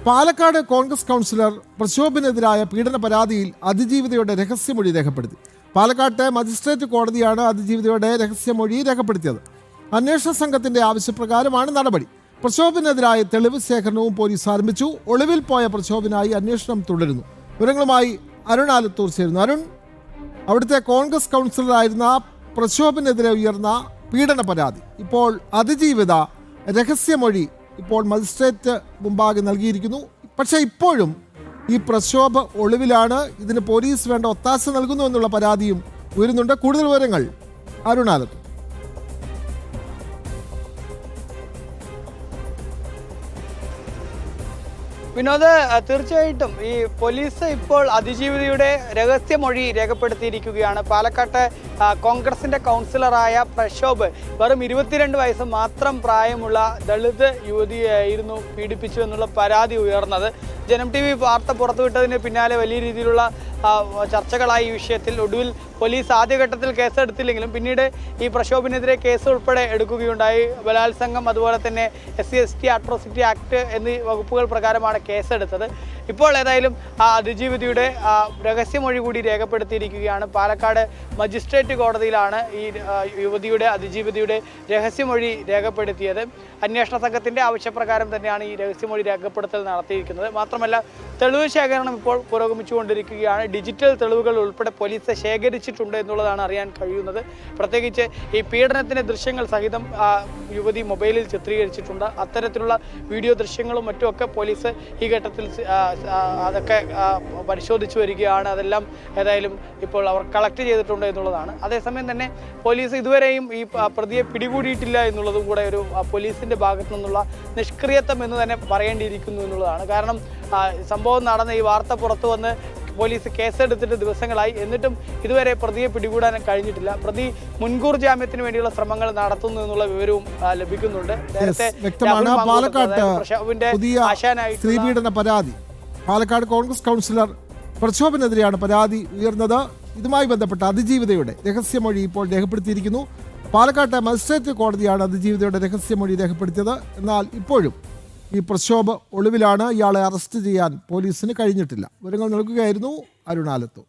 Palakkad Congress councillor പ്രക്ഷോഭിനെതിരായ പീഡന പരാതിയിൽ അതിജീവിതയുടെ രഹസ്യമൊഴി രേഖപ്പെടുത്തി. പാലക്കാട്ടെ മജിസ്ട്രേറ്റ് കോടതിയാണ് അതിജീവിതയുടെ രഹസ്യമൊഴി രേഖപ്പെടുത്തിയത്. അന്വേഷണ സംഘത്തിന്റെ ആവശ്യപ്രകാരമാണ് നടപടി. പ്രക്ഷോഭിനെതിരായ തെളിവ് ശേഖരണവും പോലീസ് ആരംഭിച്ചു. ഒളിവിൽ പോയ പ്രക്ഷോഭിനായി അന്വേഷണം തുടരുന്നു. വിവരങ്ങളുമായി അരുൺ ആലത്തൂർ ചേരുന്നു. അരുൺ, അവിടുത്തെ കോൺഗ്രസ് കൗൺസിലറായിരുന്ന പ്രക്ഷോഭിനെതിരെ ഉയർന്ന പീഡന പരാതി, ഇപ്പോൾ അതിജീവിത രഹസ്യമൊഴി ഇപ്പോൾ മജിസ്ട്രേറ്റ് മുമ്പാകെ നൽകിയിരിക്കുന്നു. പക്ഷേ ഇപ്പോഴും ഈ പ്രക്ഷോഭ ഒളിവിലാണ്. ഇതിന് പോലീസ് വേണ്ട ഒത്താശ നൽകുന്നു എന്നുള്ള പരാതിയും ഉയരുന്നുണ്ട്. കൂടുതൽ വിവരങ്ങൾ അരുണാലത്ത്. വിനോദ്, തീർച്ചയായിട്ടും ഈ പോലീസ് ഇപ്പോൾ അതിജീവിതയുടെ രഹസ്യമൊഴി രേഖപ്പെടുത്തിയിരിക്കുകയാണ്. പാലക്കാട്ടെ കോൺഗ്രസിന്റെ കൗൺസിലറായ പ്രക്ഷോഭ് വെറും 22 വയസ്സ് മാത്രം പ്രായമുള്ള ദളിത് യുവതിയായിരുന്നു പീഡിപ്പിച്ചു എന്നുള്ള പരാതി ഉയർന്നത്. ജനം TV വാർത്ത പുറത്തുവിട്ടതിന് പിന്നാലെ വലിയ രീതിയിലുള്ള ചർച്ചകളായി ഈ വിഷയത്തിൽ. ഒടുവിൽ പോലീസ് ആദ്യഘട്ടത്തിൽ കേസെടുത്തില്ലെങ്കിലും പിന്നീട് ഈ പ്രക്ഷോഭിനെതിരെ കേസ് ഉൾപ്പെടെ എടുക്കുകയുണ്ടായി. ബലാത്സംഗം, അതുപോലെ തന്നെ SC/ST അട്രോസിറ്റി ആക്ട് എന്നീ വകുപ്പുകൾ പ്രകാരമാണ് കേസെടുത്തത്. ഇപ്പോൾ ഏതായാലും അതിജീവിതയുടെ രഹസ്യമൊഴി കൂടി രേഖപ്പെടുത്തിയിരിക്കുകയാണ്. പാലക്കാട് മജിസ്ട്രേറ്റ് കോടതിയിലാണ് ഈ യുവതിയുടെ അതിജീവിതയുടെ രഹസ്യമൊഴി രേഖപ്പെടുത്തിയത്. അന്വേഷണ സംഘത്തിൻ്റെ ആവശ്യപ്രകാരം തന്നെയാണ് ഈ രഹസ്യമൊഴി രേഖപ്പെടുത്തൽ നടത്തിയിരിക്കുന്നത്. മാത്രമല്ല, തെളിവ് ശേഖരണം ഇപ്പോൾ പുരോഗമിച്ചുകൊണ്ടിരിക്കുകയാണ്. ഡിജിറ്റൽ തെളിവുകൾ ഉൾപ്പെടെ പോലീസ് ശേഖരിച്ചിട്ടുണ്ട് എന്നുള്ളതാണ് അറിയാൻ കഴിയുന്നത്. പ്രത്യേകിച്ച് ഈ പീഡനത്തിൻ്റെ ദൃശ്യങ്ങൾ സഹിതം യുവതി മൊബൈലിൽ ചിത്രീകരിച്ചിട്ടുണ്ട്. അത്തരത്തിലുള്ള വീഡിയോ ദൃശ്യങ്ങളും മറ്റുമൊക്കെ പോലീസ് ഈ ഘട്ടത്തിൽ അതൊക്കെ പരിശോധിച്ചു വരികയാണ്. അതെല്ലാം ഏതായാലും ഇപ്പോൾ അവർ കളക്ട് ചെയ്തിട്ടുണ്ട് എന്നുള്ളതാണ്. അതേസമയം തന്നെ പോലീസ് ഇതുവരെയും ഈ പ്രതിയെ പിടികൂടിയിട്ടില്ല എന്നുള്ളതും കൂടെ ഒരു പോലീസിൻ്റെ ഭാഗത്തു നിന്നുള്ള നിഷ്ക്രിയത്വം എന്ന് തന്നെ പറയേണ്ടിയിരിക്കുന്നു എന്നുള്ളതാണ്. കാരണം സംഭവം നടന്ന ഈ വാർത്ത പുറത്തു വന്ന് പോലീസ് കേസെടുത്തിട്ട് ദിവസങ്ങളായി, എന്നിട്ടും ഇതുവരെ പ്രതിയെ പിടികൂടാൻ കഴിഞ്ഞിട്ടില്ല. പ്രതി മുൻകൂർ ജാമ്യത്തിന് വേണ്ടിയുള്ള ശ്രമങ്ങൾ നടത്തുന്നു എന്നുള്ള വിവരവും ലഭിക്കുന്നുണ്ട്. സ്ത്രീപീഡന പരാതി പാലക്കാട് കോൺഗ്രസ് കൗൺസിലർ പ്രക്ഷോഭിനെതിരെയാണ് പരാതി ഉയർന്നത്. ഇതുമായി ബന്ധപ്പെട്ട അതിജീവിതയുടെ രഹസ്യമൊഴി ഇപ്പോൾ രേഖപ്പെടുത്തിയിരിക്കുന്നു. പാലക്കാട്ടെ മജിസ്ട്രേറ്റ് കോടതിയാണ് അതിജീവിതയുടെ രഹസ്യമൊഴി രേഖപ്പെടുത്തിയത്. എന്നാൽ ഇപ്പോഴും ഈ പ്രക്ഷോഭ ഒളിവിലാണ്. ഇയാളെ അറസ്റ്റ് ചെയ്യാൻ പോലീസിന് കഴിഞ്ഞിട്ടില്ല. വിവരങ്ങൾ നൽകുകയായിരുന്നു അരുണാലത്ത്.